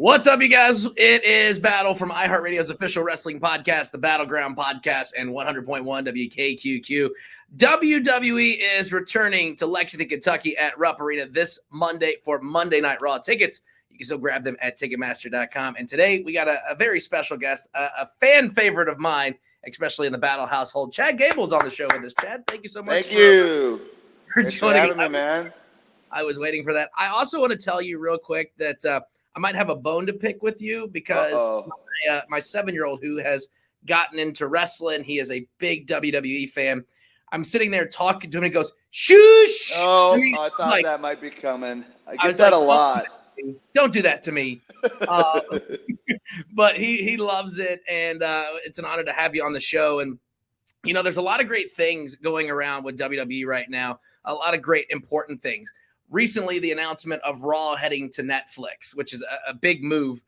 What's up, you guys? It is Battle from iHeartRadio's official wrestling podcast, the Battleground Podcast, and 100.1 WKQQ. WWE is returning to Lexington, Kentucky at Rupp Arena this Monday for Monday Night Raw. Tickets, you can still grab them at Ticketmaster.com. And today we got a very special guest, a fan favorite of mine, especially in the Battle household. Chad Gable is on the show with us. Chad, thank you so much for joining for having me, man. I was waiting for that. I also want to tell you real quick that I might have a bone to pick with you because my 7-year-old who has gotten into wrestling, he is a big WWE fan. I'm sitting there talking to him and he goes, "Shoosh!" Oh, I thought that might be coming. I get that a lot. Don't do that to me. But he loves it, and it's an honor to have you on the show. And you know, there's a lot of great things going around with WWE right now. A lot of great important things. Recently, the announcement of Raw heading to Netflix, which is a big move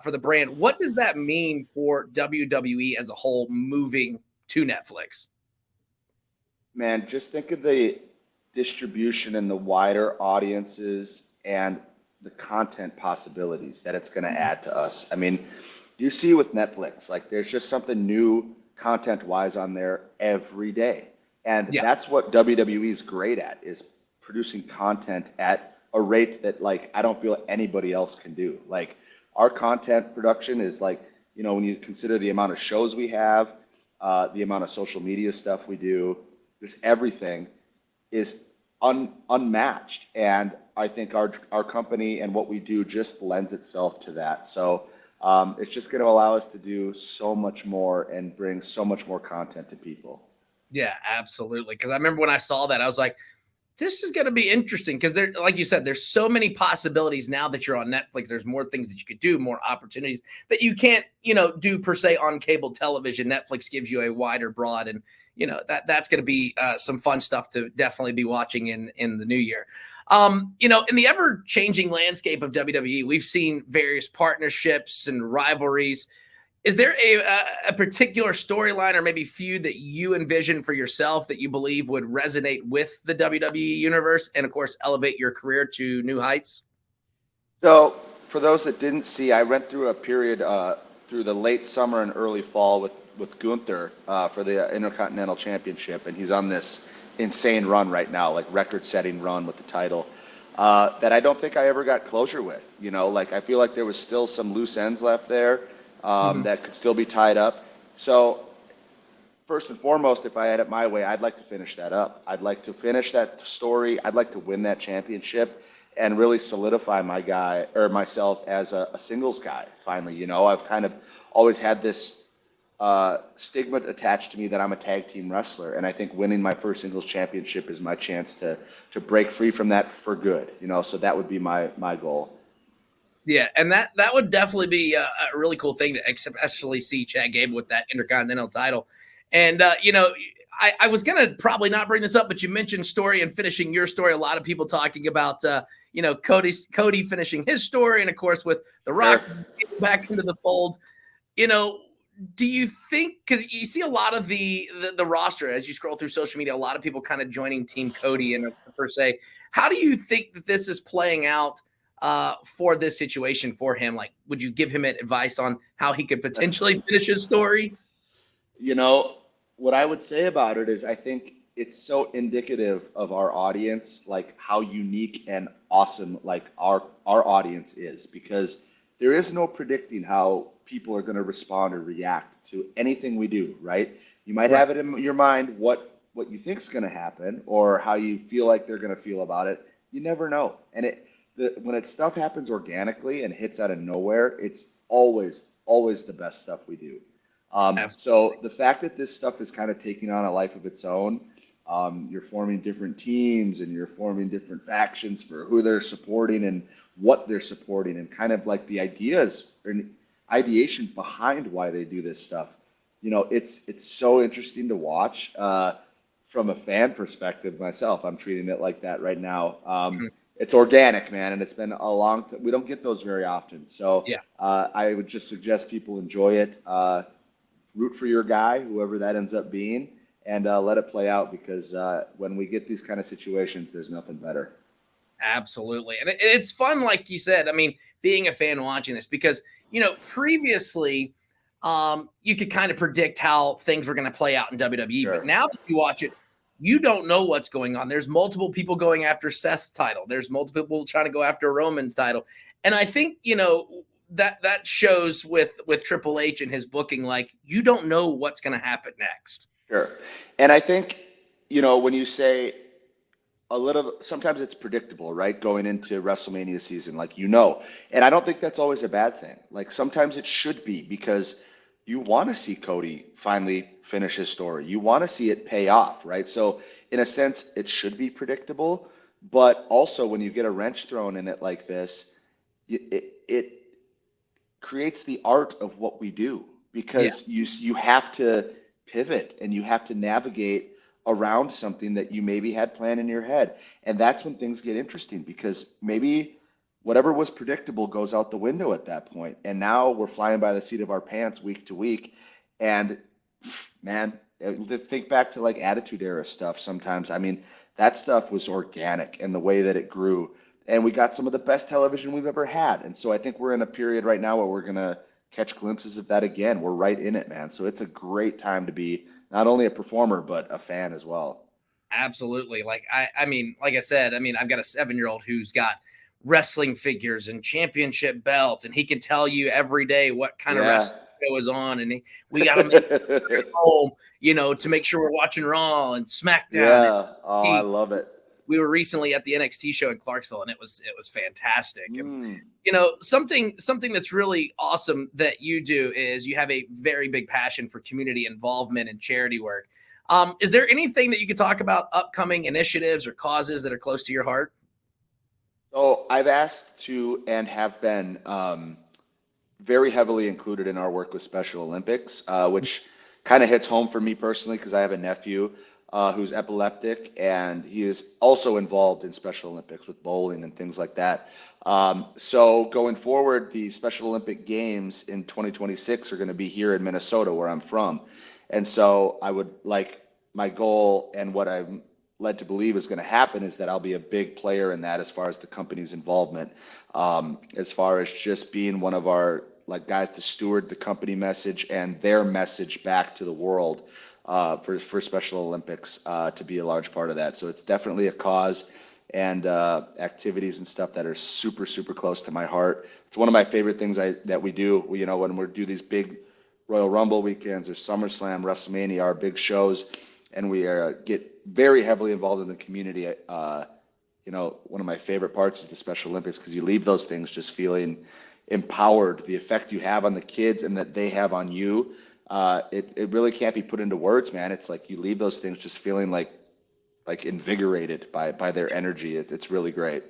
for the brand. What does that mean for WWE as a whole moving to Netflix? Man, just think of the distribution and the wider audiences and the content possibilities that it's going to add to us. I mean, you see with Netflix, like there's just something new content-wise on there every day. And that's what WWE is great at, is producing content at a rate that like I don't feel anybody else can do. Like our content production is like, you know, when you consider the amount of shows we have, the amount of social media stuff we do, just everything is unmatched. And I think our company and what we do just lends itself to that. So it's just going to allow us to do so much more and bring so much more content to people. Yeah, absolutely. Because I remember when I saw that, I was like, this is going to be interesting because there, like you said, there's so many possibilities now that you're on Netflix. There's more things that you could do, more opportunities that you can't, you know, do per se on cable television. Netflix gives you a wider broad, and you know that's going to be some fun stuff to definitely be watching in the new year. You know, in the ever changing landscape of WWE, we've seen various partnerships and rivalries. Is there a particular storyline or maybe feud that you envision for yourself that you believe would resonate with the WWE universe and, of course, elevate your career to new heights? So for those that didn't see, I went through a period through the late summer and early fall with Gunther for the Intercontinental Championship, and he's on this insane run right now, like record-setting run with the title that I don't think I ever got closure with. You know, like I feel like there was still some loose ends left there. That could still be tied up. So first and foremost, if I had it my way, I'd like to finish that up. I'd like to finish that story. I'd like to win that championship and really solidify my guy or myself as a singles guy. Finally, you know, I've kind of always had this stigma attached to me that I'm a tag team wrestler, and I think winning my first singles championship is my chance to break free from that for good. You know, so that would be my goal. Yeah, and that would definitely be a really cool thing to especially see Chad Gable with that Intercontinental title. And, you know, I was going to probably not bring this up, but you mentioned story and finishing your story. A lot of people talking about, you know, Cody finishing his story. And, of course, with The Rock back into the fold, you know, do you think, because you see a lot of the roster as you scroll through social media, a lot of people kind of joining Team Cody and per se. How do you think that this is playing out for this situation for him? Like, would you give him advice on how he could potentially finish his story? You know, what I would say about it is I think it's so indicative of our audience, like how unique and awesome like our audience is, because there is no predicting how people are going to respond or react to anything we do, right? You might have it in your mind what you think is going to happen or how you feel like they're going to feel about it. You never know. And when stuff happens organically and hits out of nowhere, it's always the best stuff we do. So the fact that this stuff is kind of taking on a life of its own, you're forming different teams and you're forming different factions for who they're supporting and what they're supporting, and kind of like the ideas or ideation behind why they do this stuff. You know, it's so interesting to watch from a fan perspective. Myself, I'm treating it like that right now. It's organic, man, and it's been a long time. We don't get those very often. So I would just suggest people enjoy it. Root for your guy, whoever that ends up being, and let it play out, because when we get these kind of situations, there's nothing better. Absolutely. And it's fun, like you said. I mean, being a fan watching this, because, previously, you could kind of predict how things were going to play out in WWE. But Sure. now that you watch it, you don't know what's going on. There's multiple people going after Seth's title. There's multiple people trying to go after Roman's title. And I think, that shows with Triple H and his booking, like, you don't know what's going to happen next. Sure. And I think, when you say sometimes it's predictable, right? Going into WrestleMania season, and I don't think that's always a bad thing. Like sometimes it should be because you want to see Cody finally finish his story. You want to see it pay off, right? So in a sense, it should be predictable, but also when you get a wrench thrown in it like this, it creates the art of what we do because you have to pivot and you have to navigate around something that you maybe had planned in your head. And that's when things get interesting because maybe whatever was predictable goes out the window at that point. And now we're flying by the seat of our pants week to week. And man, think back to like Attitude Era stuff sometimes. I mean, that stuff was organic in the way that it grew. And we got some of the best television we've ever had. And so I think we're in a period right now where we're going to catch glimpses of that again. We're right in it, man. So it's a great time to be not only a performer, but a fan as well. Absolutely. Like, I mean, like I said, I've got a 7-year-old who's got wrestling figures and championship belts, and he can tell you every day what kind of wrestling show is on. And we got him at home, to make sure we're watching Raw and SmackDown. Yeah. Oh, I love it. We were recently at the NXT show in Clarksville, and it was fantastic. And something that's really awesome that you do is you have a very big passion for community involvement and charity work. Is there anything that you could talk about, upcoming initiatives or causes that are close to your heart? So I've asked to and have been very heavily included in our work with Special Olympics, which kind of hits home for me personally because I have a nephew who's epileptic, and he is also involved in Special Olympics with bowling and things like that. So going forward, the Special Olympic Games in 2026 are going to be here in Minnesota, where I'm from. And so I would like my goal and what I'm led to believe is going to happen is that I'll be a big player in that as far as the company's involvement, as far as just being one of our like guys to steward the company message and their message back to the world for Special Olympics to be a large part of that. So it's definitely a cause and activities and stuff that are super, super close to my heart. It's one of my favorite things that we do. When we do these big Royal Rumble weekends or SummerSlam, WrestleMania, our big shows, and we get very heavily involved in the community. One of my favorite parts is the Special Olympics because you leave those things just feeling empowered. The effect you have on the kids and that they have on you, it really can't be put into words, man. It's like you leave those things just feeling like invigorated by their energy. It's really great.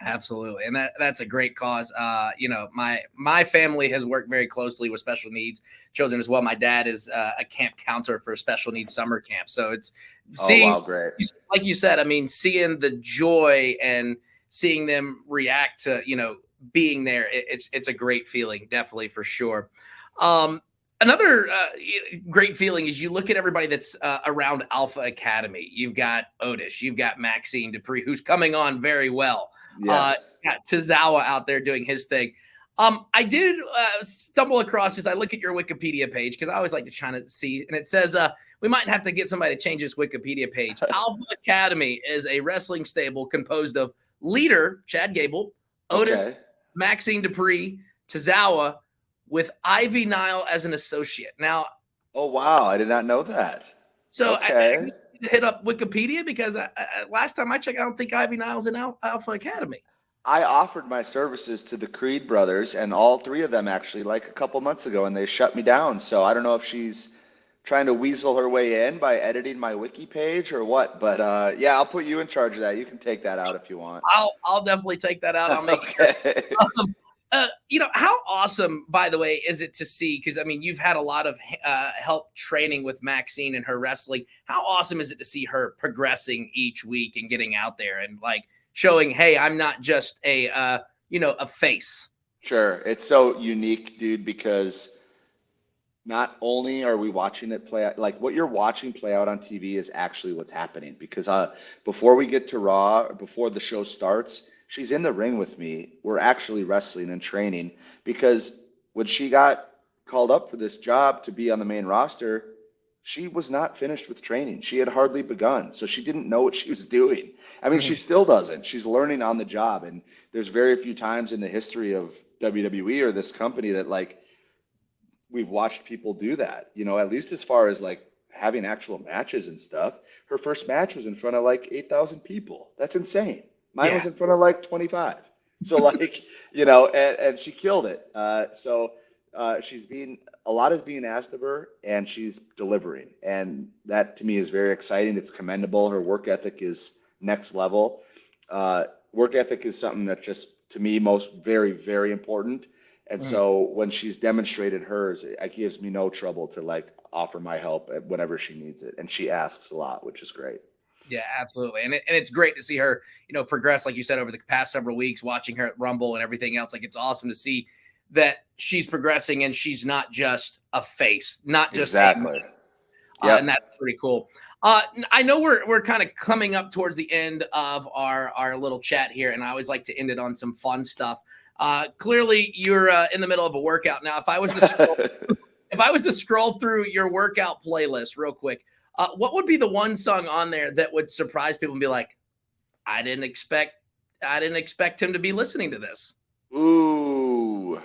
Absolutely. And that's a great cause. My family has worked very closely with special needs children as well. My dad is a camp counselor for special needs summer camp. So it's seeing, oh, wow, great. Like you said, seeing the joy and seeing them react to, being there. It's a great feeling, definitely, for sure. Another great feeling is you look at everybody that's around Alpha Academy. You've got Otis, you've got Maxine Dupree, who's coming on very well. Yes. Got Tozawa out there doing his thing. I did stumble across this. I look at your Wikipedia page because I always like to try to see, and it says we might have to get somebody to change this Wikipedia page. Alpha Academy is a wrestling stable composed of leader Chad Gable, Otis, Maxine Dupree, Tozawa, with Ivy Nile as an associate. Now, oh wow, I did not know that. So I just hit up Wikipedia because last time I checked, I don't think Ivy Nile's in Alpha Academy. I offered my services to the Creed brothers, and all three of them actually, like a couple months ago, and they shut me down. So I don't know if she's trying to weasel her way in by editing my wiki page or what. But yeah, I'll put you in charge of that. You can take that out if you want. I'll definitely take that out. I'll make sure. How awesome, by the way, is it to see? Because you've had a lot of help training with Maxine and her wrestling. How awesome is it to see her progressing each week and getting out there and like showing, hey, I'm not just a face. Sure, it's so unique, dude, because not only are we watching it play out, like what you're watching play out on TV is actually what's happening. Because before we get to Raw, or before the show starts, she's in the ring with me. We're actually wrestling and training because when she got called up for this job to be on the main roster, she was not finished with training. She had hardly begun, so she didn't know what she was doing. I mean, she still doesn't. She's learning on the job, and there's very few times in the history of WWE or this company that like we've watched people do that. You know, at least as far as like having actual matches and stuff. Her first match was in front of like 8,000 people. That's insane. Mine was Yeah. in front of like 25. So like, you know, and she killed it. She's being a lot is being asked of her, and she's delivering, and that to me is very exciting. It's commendable. Her work ethic is next level. Work ethic is something that just to me most very very important. And so when she's demonstrated hers, it gives me no trouble to like offer my help at whenever she needs it, and she asks a lot, which is great. Yeah, absolutely. And it's great to see her, progress, like you said, over the past several weeks, watching her at Rumble and everything else. Like, it's awesome to see that she's progressing and she's not just a face, not just Exactly. and that's pretty cool. I know we're kind of coming up towards the end of our little chat here, and I always like to end it on some fun stuff. Clearly, you're in the middle of a workout now. If I was to scroll through your workout playlist real quick, what would be the one song on there that would surprise people and be like, I didn't expect him to be listening to this? Ooh.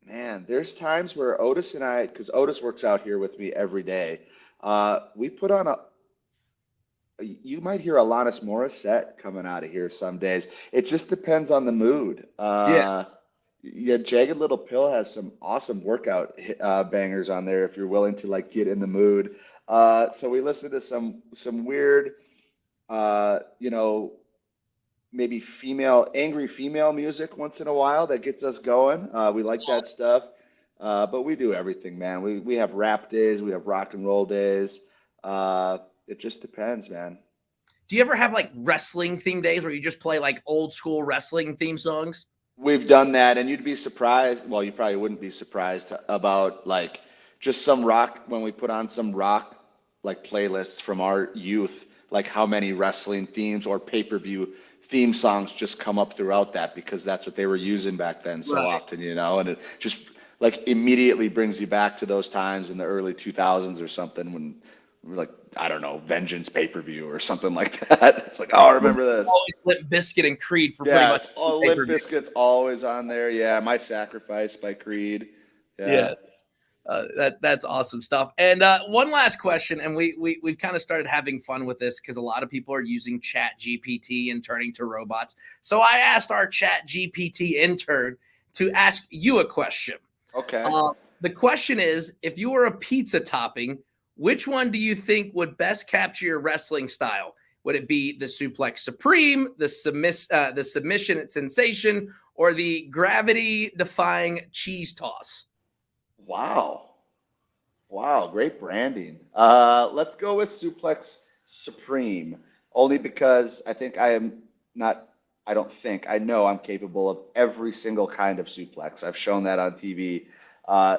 Man, there's times where Otis and I, because Otis works out here with me every day, we put on you might hear Alanis Morissette coming out of here some days. It just depends on the mood. Yeah. Yeah, Jagged Little Pill has some awesome workout bangers on there if you're willing to like get in the mood. So we listen to some weird, you know, maybe angry female music once in a while that gets us going. We like that stuff. But we do everything, man. We have rap days, we have rock and roll days. It just depends, man. Do you ever have like wrestling theme days where you just play like old school wrestling theme songs? We've done that, and you'd be surprised. Well, you probably wouldn't be surprised about like just some rock when we put on some rock like playlists from our youth, like how many wrestling themes or pay-per-view theme songs just come up throughout that because that's what they were using back then so Right. often, you know, and it just like immediately brings you back to those times in the early 2000s or something when we were like, I don't know, Vengeance pay-per-view or something like that. It's like, oh, I remember this. Always Limp Bizkit and Creed for pretty Yeah, much it's all Limp pay-per-view. Bizkit's always on there. Yeah, My Sacrifice by Creed. Yeah. Yeah. That's awesome stuff. And one last question, and we've kind of started having fun with this because a lot of people are using Chat GPT and turning to robots. So I asked our Chat GPT intern to ask you a question. Okay. The question is, if you were a pizza topping, which one do you think would best capture your wrestling style? Would it be the suplex supreme, the submission sensation, or the gravity-defying cheese toss? Wow. Wow, great branding. Let's go with Suplex Supreme, only because I think I am not, I don't think, I know I'm capable of every single kind of suplex. I've shown that on TV.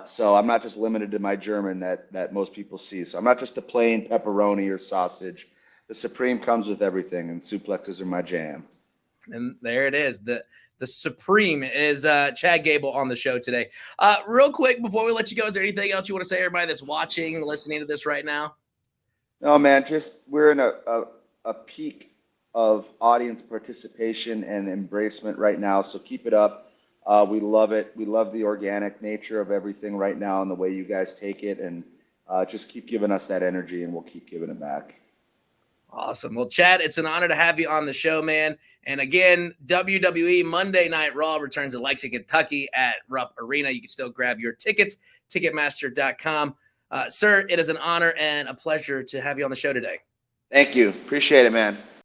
So I'm not just limited to my German that most people see. So I'm not just a plain pepperoni or sausage. The Supreme comes with everything, and suplexes are my jam. And there it is. The Supreme is Chad Gable on the show today. Real quick, before we let you go, is there anything else you want to say, everybody that's watching, listening to this right now? No, man, just we're in a peak of audience participation and embracement right now. So keep it up. We love it. We love the organic nature of everything right now and the way you guys take it. And just keep giving us that energy, and we'll keep giving it back. Awesome. Well, Chad, it's an honor to have you on the show, man. And again, WWE Monday Night Raw returns to Lexington, Kentucky at Rupp Arena. You can still grab your tickets, Ticketmaster.com. Sir, it is an honor and a pleasure to have you on the show today. Thank you. Appreciate it, man.